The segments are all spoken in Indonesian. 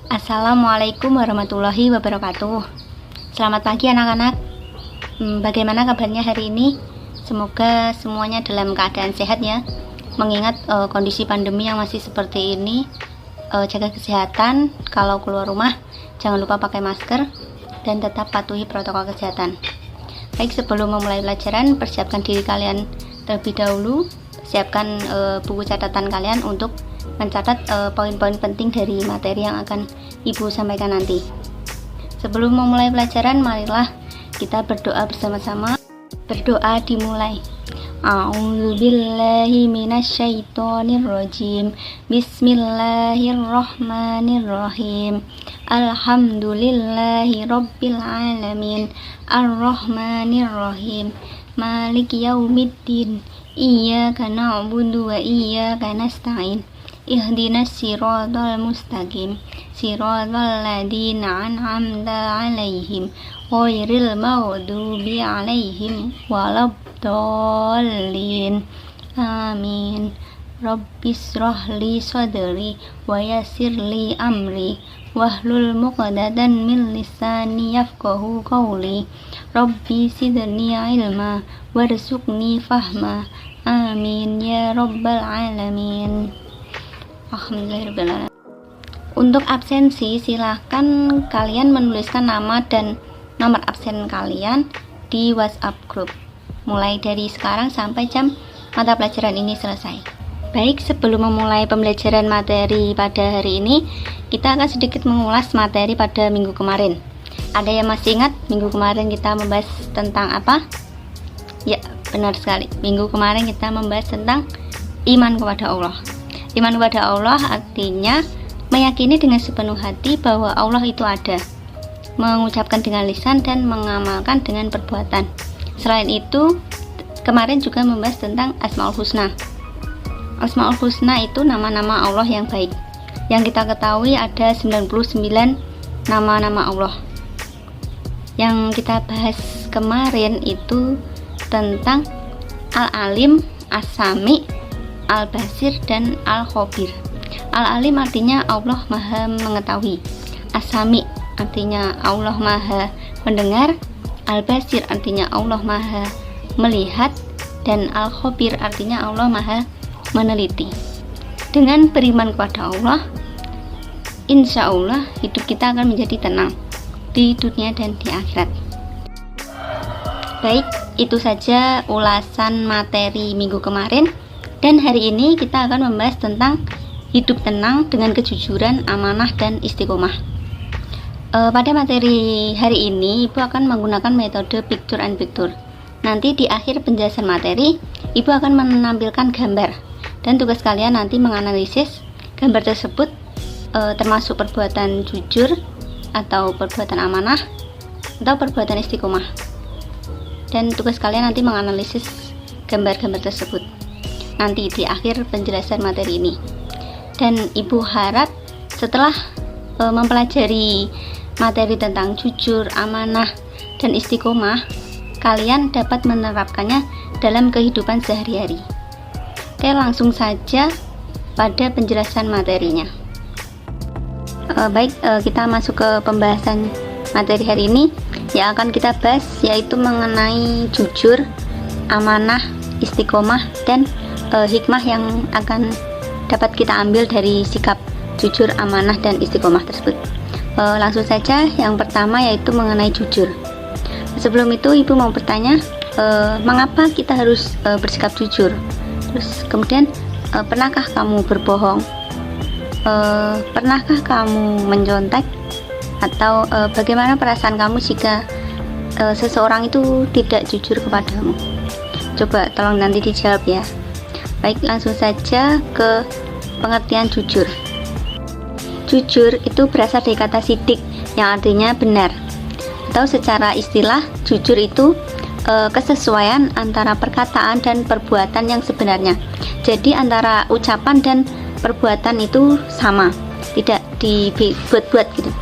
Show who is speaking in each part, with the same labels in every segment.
Speaker 1: Assalamualaikum warahmatullahi wabarakatuh. Selamat pagi anak-anak. Bagaimana kabarnya hari ini? Semoga semuanya dalam keadaan sehat ya. Mengingat kondisi pandemi yang masih seperti ini, jaga kesehatan. Kalau keluar rumah jangan lupa pakai masker dan tetap patuhi protokol kesehatan. Baik, sebelum memulai pelajaran, persiapkan diri kalian terlebih dahulu. Siapkan buku catatan kalian untuk mencatat poin-poin penting dari materi yang akan Ibu sampaikan nanti. Sebelum memulai pelajaran, marilah kita berdoa bersama-sama. Berdoa dimulai. A'udzubillahi minasyaitonirrajim. Bismillahirrahmanirrahim. Alhamdulillahi rabbil alamin. Arrahmanirrahim. Maliki yaumiddin. Iyyaka na'budu wa iyyaka nasta'in. Ihdinas siratal mustaqim. Siratal ladzina an'amta 'alaihim ghairil maghdubi 'alaihim waladdallin. Amin. Rabbishrah li sadri wa yassir li amri wahlul 'uqdatam min lisani yafqahu qawli. Rabbi zidni ilma warzuqni fahma. Amin ya rabbal alamin. Alhamdulillahirabbil alamin. Untuk absensi, silahkan kalian menuliskan nama dan nomor absen kalian di WhatsApp group mulai dari sekarang sampai jam mata pelajaran ini selesai. Baik, sebelum memulai pembelajaran materi pada hari ini, kita akan sedikit mengulas materi pada minggu kemarin. Ada yang masih ingat minggu kemarin kita membahas tentang apa? Ya, benar sekali. Minggu kemarin kita membahas tentang iman kepada Allah. Iman kepada Allah artinya meyakini dengan sepenuh hati bahwa Allah itu ada, mengucapkan dengan lisan dan mengamalkan dengan perbuatan. Selain itu, kemarin juga membahas tentang Asmaul Husna. Asmaul Husna itu nama-nama Allah yang baik. Yang kita ketahui ada 99 nama-nama Allah. Yang kita bahas kemarin itu tentang Al-Alim, As-Sami, Al-Basir, dan Al-Khabir. Al-Alim artinya Allah Maha mengetahui. As-Sami artinya Allah Maha mendengar. Al-Basir artinya Allah Maha melihat. Dan Al-Khabir artinya Allah Maha meneliti. Dengan beriman kepada Allah, insya Allah hidup kita akan menjadi tenang di dunia dan di akhirat. Baik, itu saja ulasan materi minggu kemarin. Dan hari ini kita akan membahas tentang hidup tenang dengan kejujuran, amanah, dan istiqomah. Pada materi hari ini, Ibu akan menggunakan metode picture and picture. Nanti di akhir penjelasan materi, Ibu akan menampilkan gambar. Dan tugas kalian nanti menganalisis gambar tersebut, termasuk perbuatan jujur, atau perbuatan amanah, atau perbuatan istiqomah. Dan tugas kalian nanti menganalisis gambar-gambar tersebut nanti di akhir penjelasan materi ini. Dan Ibu harap setelah mempelajari materi tentang jujur, amanah, dan istiqomah, kalian dapat menerapkannya dalam kehidupan sehari-hari. Oke, langsung saja pada penjelasan materinya. Baik, kita masuk ke pembahasan materi hari ini yang akan kita bahas, yaitu mengenai jujur, amanah, istiqomah, dan hikmah yang akan dapat kita ambil dari sikap jujur, amanah, dan istiqomah tersebut. Langsung saja, yang pertama yaitu mengenai jujur. Sebelum itu, Ibu mau bertanya, mengapa kita harus bersikap jujur? Terus kemudian, pernahkah kamu berbohong? Pernahkah kamu mencontek? Atau bagaimana perasaan kamu jika seseorang itu tidak jujur kepadamu? Coba tolong nanti dijawab ya. Baik, langsung saja ke pengertian jujur. Jujur itu berasal dari kata sidik yang artinya benar. Atau secara istilah, jujur itu kesesuaian antara perkataan dan perbuatan yang sebenarnya. Jadi antara ucapan dan perbuatan itu sama, tidak dibuat-buat gitu.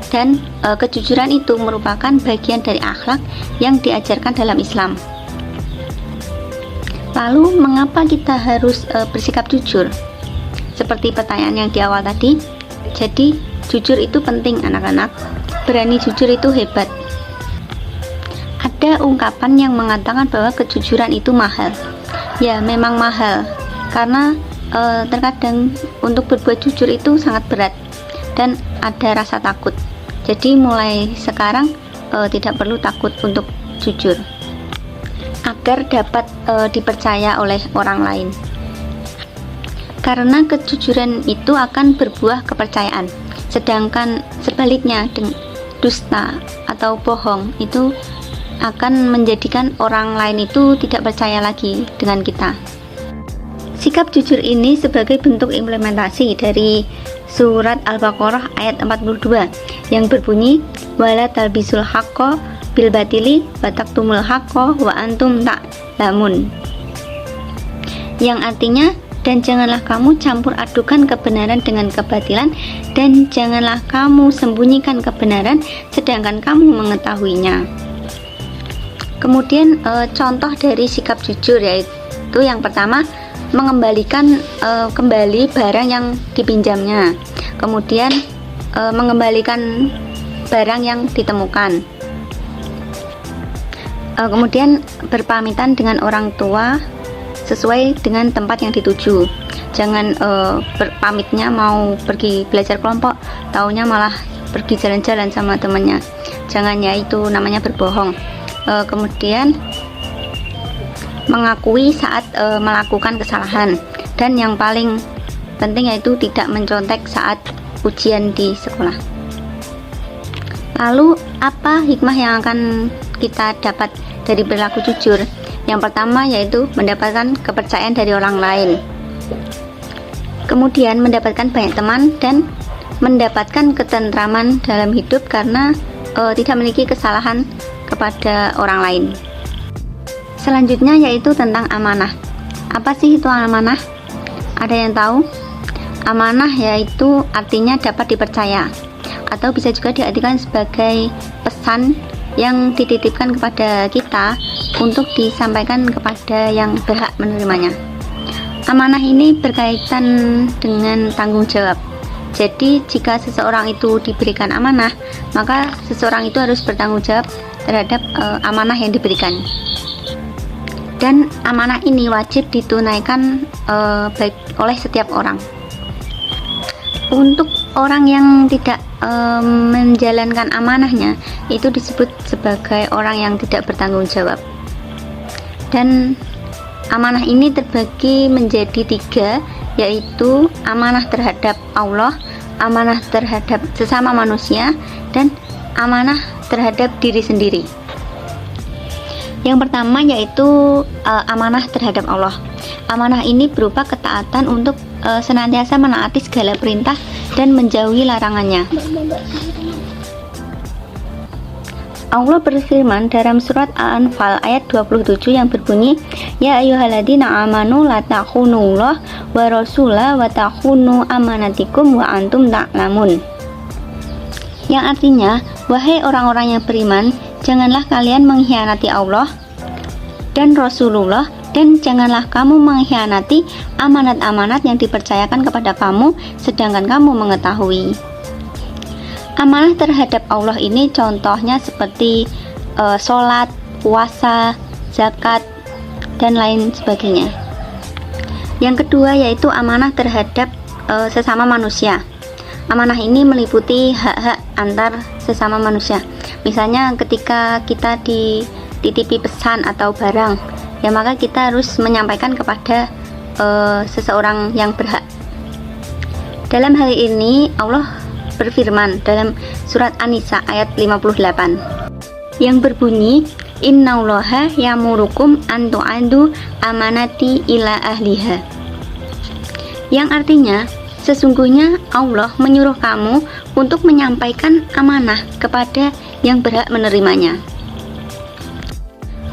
Speaker 1: Dan kejujuran itu merupakan bagian dari akhlak yang diajarkan dalam Islam. Lalu mengapa kita harus bersikap jujur? Seperti pertanyaan yang di awal tadi, Jadi jujur itu penting anak-anak. Berani jujur itu hebat. Ada ungkapan yang mengatakan bahwa kejujuran itu mahal. Ya, memang mahal. Karena terkadang untuk berbuat jujur itu sangat berat dan ada rasa takut. Jadi mulai sekarang tidak perlu takut untuk jujur agar dapat dipercaya oleh orang lain. Karena kejujuran itu akan berbuah kepercayaan. Sedangkan sebaliknya, dusta atau bohong itu akan menjadikan orang lain itu tidak percaya lagi dengan kita. Sikap jujur ini sebagai bentuk implementasi dari surat Al-Baqarah ayat 42 yang berbunyi wala talbisul haqqo bil batili wa taktumul haqqo wa antum ta'lamun, yang artinya, dan janganlah kamu campur adukan kebenaran dengan kebatilan, dan janganlah kamu sembunyikan kebenaran sedangkan kamu mengetahuinya. Kemudian contoh dari sikap jujur yaitu yang pertama, mengembalikan kembali barang yang dipinjamnya, kemudian mengembalikan barang yang ditemukan, kemudian berpamitan dengan orang tua sesuai dengan tempat yang dituju. Jangan pamitnya mau pergi belajar kelompok, taunya malah pergi jalan-jalan sama temannya. Jangan, ya itu namanya berbohong. Kemudian mengakui saat melakukan kesalahan, dan yang paling penting yaitu tidak mencontek saat ujian di sekolah. Lalu apa hikmah yang akan kita dapat dari perilaku jujur? Yang pertama yaitu mendapatkan kepercayaan dari orang lain, kemudian mendapatkan banyak teman, dan mendapatkan ketentraman dalam hidup karena tidak memiliki kesalahan kepada orang lain. Selanjutnya yaitu tentang amanah. Apa sih itu amanah? Ada yang tahu? Amanah yaitu artinya dapat dipercaya, atau bisa juga diartikan sebagai pesan yang dititipkan kepada kita untuk disampaikan kepada yang berhak menerimanya. Amanah ini berkaitan dengan tanggung jawab. Jadi jika seseorang itu diberikan amanah, maka seseorang itu harus bertanggung jawab terhadap amanah yang diberikan. Dan amanah ini wajib ditunaikan baik oleh setiap orang. Untuk orang yang tidak menjalankan amanahnya, itu disebut sebagai orang yang tidak bertanggung jawab. Dan amanah ini terbagi menjadi 3, yaitu amanah terhadap Allah, amanah terhadap sesama manusia, dan amanah terhadap diri sendiri. Yang pertama yaitu amanah terhadap Allah. Amanah ini berupa ketaatan untuk senantiasa menaati segala perintah dan menjauhi larangannya. Allah berfirman dalam surat Al-Anfal ayat 27 yang berbunyi, ya ayyuhalladzina amanu la takhunullah wa rasulah wa takhunu amanatikum wa antum ta'lamun. Yang artinya, wahai orang-orang yang beriman, janganlah kalian mengkhianati Allah dan Rasulullah, dan janganlah kamu mengkhianati amanat-amanat yang dipercayakan kepada kamu sedangkan kamu mengetahui. Amanah terhadap Allah ini contohnya seperti sholat, puasa, zakat, dan lain sebagainya. Yang kedua yaitu amanah terhadap sesama manusia. Amanah ini meliputi hak-hak antar sesama manusia. Misalnya ketika kita dititipi pesan atau barang, ya maka kita harus menyampaikan kepada seseorang yang berhak. Dalam hal ini Allah berfirman dalam surat An-Nisa ayat 58 yang berbunyi, innallaha yamurukum an tu'addu amanati ila ahliha, yang artinya sesungguhnya Allah menyuruh kamu untuk menyampaikan amanah kepada yang berhak menerimanya.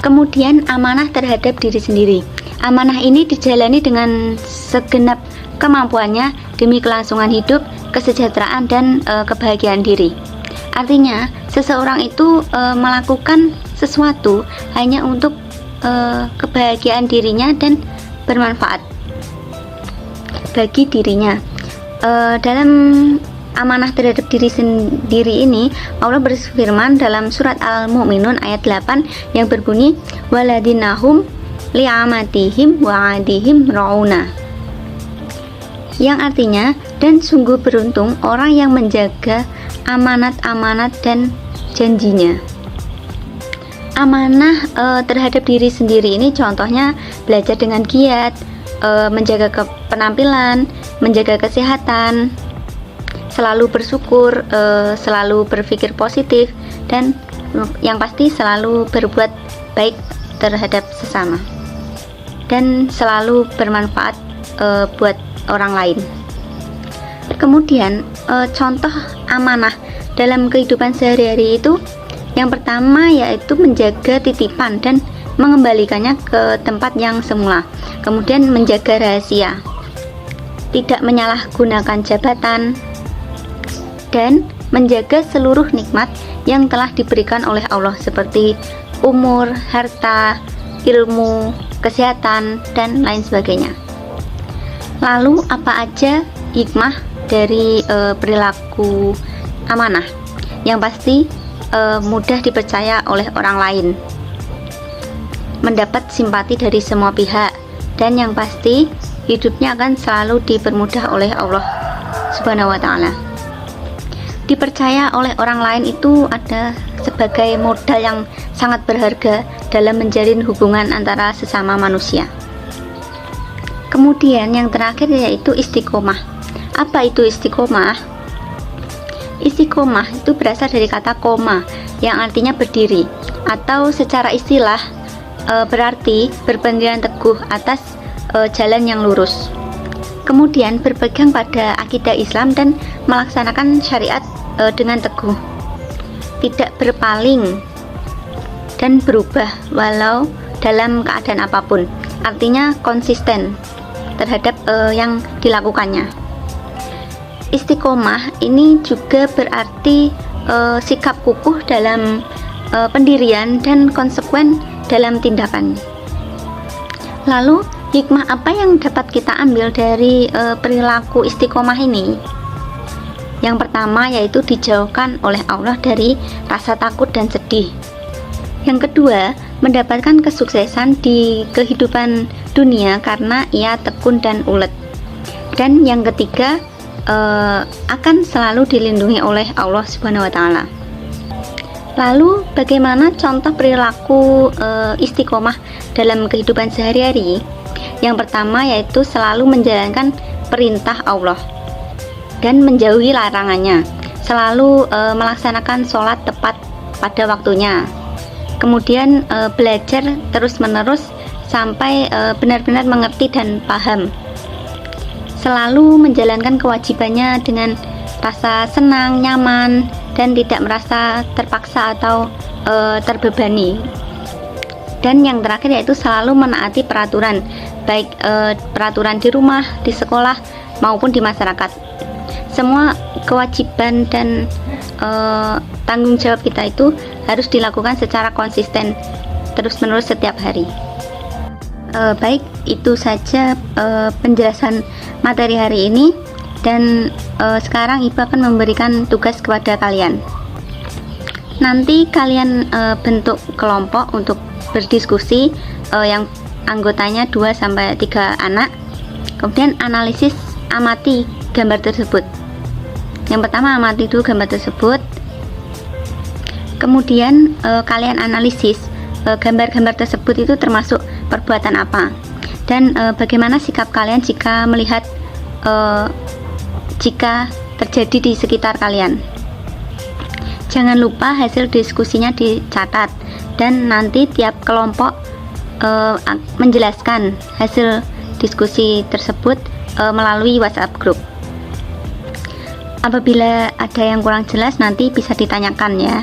Speaker 1: Kemudian amanah terhadap diri sendiri. Amanah ini dijalani dengan segenap kemampuannya demi kelangsungan hidup, kesejahteraan, dan kebahagiaan diri. Artinya, seseorang itu melakukan sesuatu hanya untuk kebahagiaan dirinya dan bermanfaat bagi dirinya. Dalam amanah terhadap diri sendiri ini, Allah berfirman dalam surat Al-Mu'minun ayat 8 yang berbunyi waladinahum li'amatihim wa'adihim ra'una, yang artinya, dan sungguh beruntung orang yang menjaga amanat-amanat dan janjinya. Amanah terhadap diri sendiri ini contohnya belajar dengan giat, menjaga penampilan, menjaga kesehatan, selalu bersyukur, selalu berpikir positif, dan yang pasti selalu berbuat baik terhadap sesama, dan selalu bermanfaat buat orang lain. Kemudian contoh amanah dalam kehidupan sehari-hari itu yang pertama yaitu menjaga titipan dan mengembalikannya ke tempat yang semula. Kemudian menjaga rahasia, tidak menyalahgunakan jabatan, dan menjaga seluruh nikmat yang telah diberikan oleh Allah seperti umur, harta, ilmu, kesehatan, dan lain sebagainya. Lalu apa aja hikmah dari perilaku amanah? Yang pasti mudah dipercaya oleh orang lain, mendapat simpati dari semua pihak, dan yang pasti hidupnya akan selalu dipermudah oleh Allah Subhanahu wa Ta'ala. Dipercaya oleh orang lain itu ada sebagai modal yang sangat berharga dalam menjalin hubungan antara sesama manusia. Kemudian yang terakhir yaitu istiqomah. Apa itu istiqomah? Istiqomah itu berasal dari kata koma yang artinya berdiri, atau secara istilah berarti berpendirian teguh atas jalan yang lurus. Kemudian berpegang pada akidah Islam dan melaksanakan syariat dengan teguh, tidak berpaling dan berubah walau dalam keadaan apapun. Artinya konsisten terhadap yang dilakukannya. Istiqomah ini juga berarti sikap kukuh dalam pendirian dan konsekuen dalam tindakan. Lalu hikmah apa yang dapat kita ambil dari perilaku istiqomah ini? Yang pertama yaitu dijauhkan oleh Allah dari rasa takut dan sedih. Yang kedua, mendapatkan kesuksesan di kehidupan dunia karena ia tekun dan ulet. Dan yang ketiga, akan selalu dilindungi oleh Allah Subhanahu wa Ta'ala. Lalu bagaimana contoh perilaku istiqomah dalam kehidupan sehari-hari? Yang pertama yaitu selalu menjalankan perintah Allah dan menjauhi larangannya, selalu melaksanakan sholat tepat pada waktunya. Kemudian belajar terus-menerus sampai benar-benar mengerti dan paham. Selalu menjalankan kewajibannya dengan rasa senang, nyaman, dan tidak merasa terpaksa atau terbebani. Dan yang terakhir yaitu selalu menaati peraturan, baik peraturan di rumah, di sekolah, maupun di masyarakat. Semua kewajiban dan tanggung jawab kita itu harus dilakukan secara konsisten, terus-menerus setiap hari. Baik, itu saja penjelasan materi hari ini, dan sekarang Ibu akan memberikan tugas kepada kalian. Nanti kalian bentuk kelompok untuk berdiskusi yang anggotanya 2-3 anak. Kemudian analisis, amati gambar tersebut. Yang pertama, amati dulu gambar tersebut. Kemudian kalian analisis gambar-gambar tersebut itu termasuk perbuatan apa, dan bagaimana sikap kalian jika melihat jika terjadi di sekitar kalian. Jangan lupa hasil diskusinya dicatat, dan nanti tiap kelompok menjelaskan hasil diskusi tersebut melalui WhatsApp group. Apabila ada yang kurang jelas nanti bisa ditanyakan ya.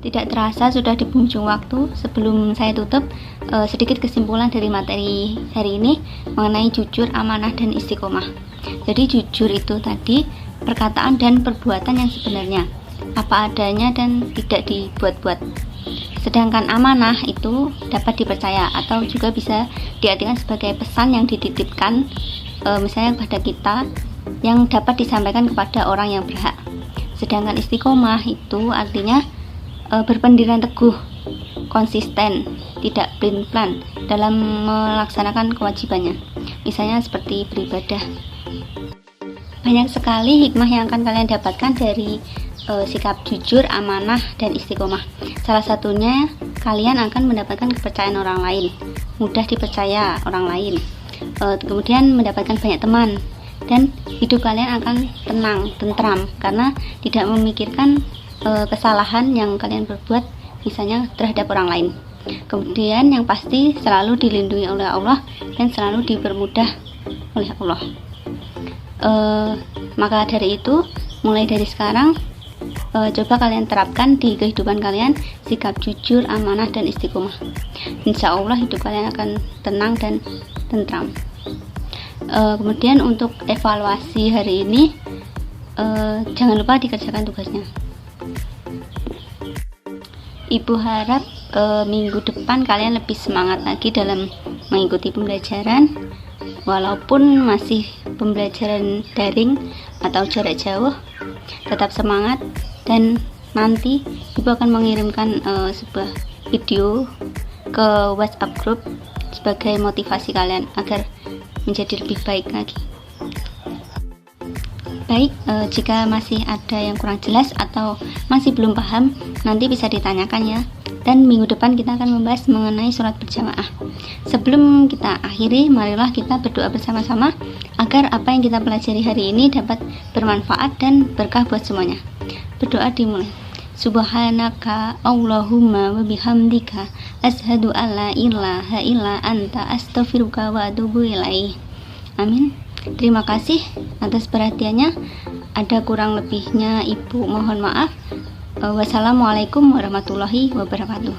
Speaker 1: Tidak terasa sudah di penghujung waktu. Sebelum saya tutup, sedikit kesimpulan dari materi hari ini mengenai jujur, amanah, dan istiqomah. Jadi jujur itu tadi perkataan dan perbuatan yang sebenarnya, apa adanya dan tidak dibuat-buat. Sedangkan amanah itu dapat dipercaya, atau juga bisa diartikan sebagai pesan yang dititipkan misalnya kepada kita yang dapat disampaikan kepada orang yang berhak. Sedangkan istiqomah itu artinya berpendirian teguh, konsisten, tidak pelin-pelan dalam melaksanakan kewajibannya. Misalnya seperti beribadah. Banyak sekali hikmah yang akan kalian dapatkan dari sikap jujur, amanah, dan istiqomah. Salah satunya kalian akan mendapatkan kepercayaan orang lain, mudah dipercaya orang lain, kemudian mendapatkan banyak teman, dan hidup kalian akan tenang, tentram, karena tidak memikirkan kesalahan yang kalian perbuat, misalnya terhadap orang lain. Kemudian yang pasti selalu dilindungi oleh Allah dan selalu dipermudah oleh Allah. Maka dari itu, mulai dari sekarang coba kalian terapkan di kehidupan kalian sikap jujur, amanah, dan istiqomah. Insya Allah hidup kalian akan tenang dan tentram. Kemudian untuk evaluasi hari ini, jangan lupa dikerjakan tugasnya. Ibu harap minggu depan kalian lebih semangat lagi dalam mengikuti pembelajaran, walaupun masih pembelajaran daring atau jarak jauh. Tetap semangat, dan nanti ibu akan mengirimkan sebuah video ke WhatsApp group sebagai motivasi kalian agar menjadi lebih baik lagi. Baik, jika masih ada yang kurang jelas atau masih belum paham, nanti bisa ditanyakan ya. Dan minggu depan kita akan membahas mengenai sholat berjamaah. Sebelum kita akhiri, marilah kita berdoa bersama-sama agar apa yang kita pelajari hari ini dapat bermanfaat dan berkah buat semuanya. Berdoa dimulai. Subhanaka Allahumma wa bihamdika asyhadu alla ilaha illa anta astaghfiruka wa atubu ilaih. Amin. Terima kasih atas perhatiannya. Ada kurang lebihnya ibu mohon maaf. Wassalamualaikum warahmatullahi wabarakatuh.